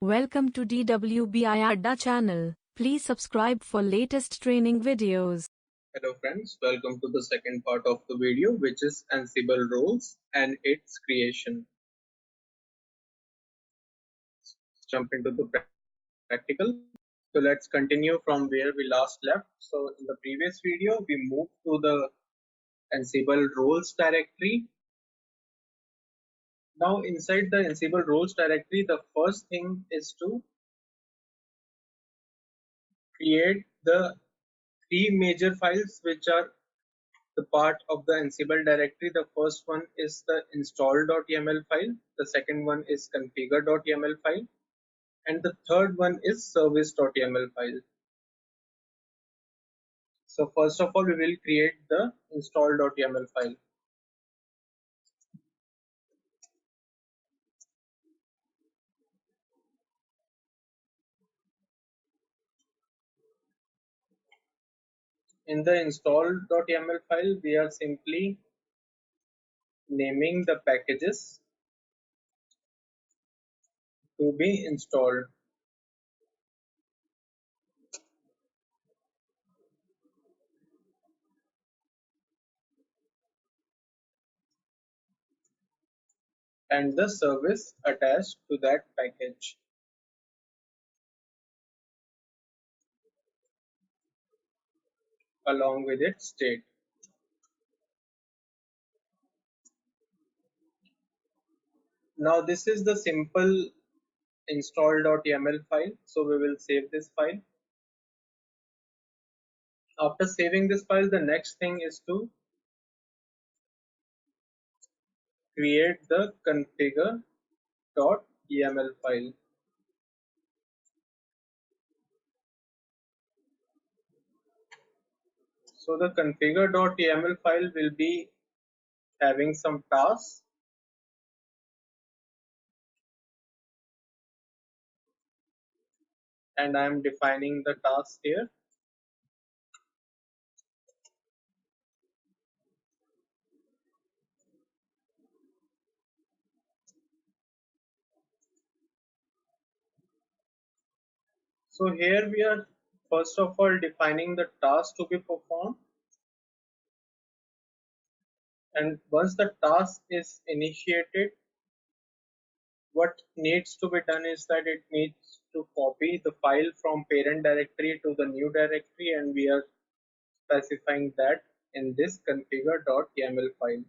Welcome to DWBIADDA channel. Please subscribe for latest training videos. Hello friends, welcome to the second part of the video, which is Ansible roles and its creation. Let's jump into the practical. So let's continue from where we last left. So in the previous video, we moved to the Ansible roles directory. Now inside the Ansible roles directory, the first thing is to create the three major files which are the part of the Ansible directory. The first one is the install.yaml file, the second one is configure.yaml file, and the third one is service.yaml file. So first of all, we will create the install.yaml file. In the install.yaml file, we are simply naming the packages to be installed. And the service attached to that package. Along with its state. Now this is the simple install.yaml file. So we will save this file. After saving this file, the next thing is to create the configure.yaml file. So the configure.yaml file will be having some tasks, and I am defining the tasks here. So here we are first of all defining the task to be performed, and once the task is initiated, what needs to be done is that it needs to copy the file from parent directory to the new directory, and we are specifying that in this configure.yaml file.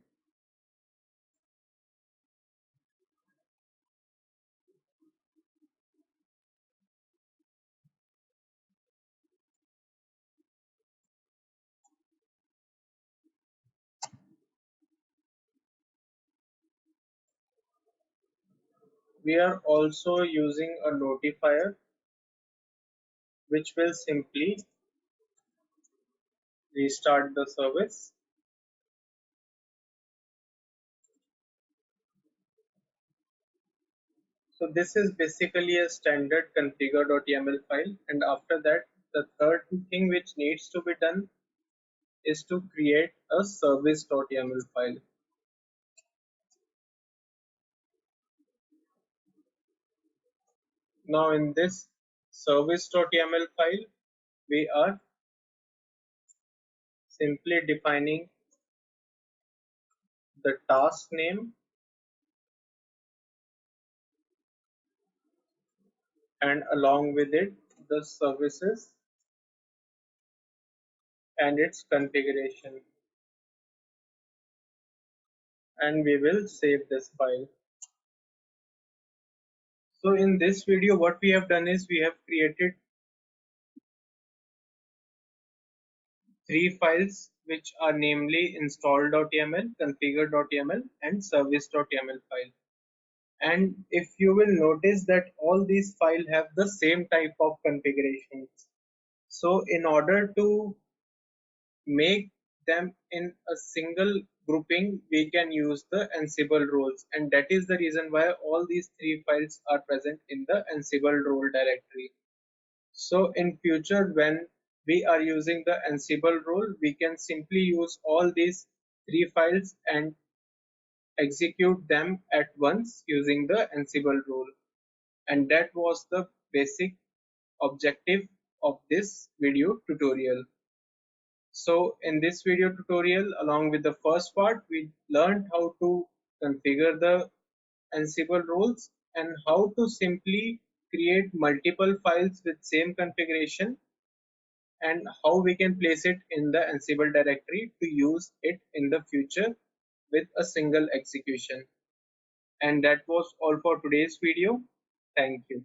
We are also using a notifier which will simply restart the service. So this is basically a standard configure.yaml file, and after that the third thing which needs to be done is to create a service.yaml file. Now in this service.yaml file, we are simply defining the task name and along with it the services and its configuration, and we will save this file. So in this video, what we have done is we have created three files which are namely install.yaml, configure.yaml, and service.yaml file. And if you will notice that all these files have the same type of configurations. So in order to make them in a single grouping, we can use the Ansible roles, and that is the reason why all these three files are present in the Ansible role directory. So in future, when we are using the Ansible role, we can simply use all these three files and execute them at once using the Ansible role. And that was the basic objective of this video tutorial. So in this video tutorial, along with the first part, we learned how to configure the Ansible roles and how to simply create multiple files with same configuration, and how we can place it in the Ansible directory to use it in the future with a single execution. And that was all for today's video. Thank you.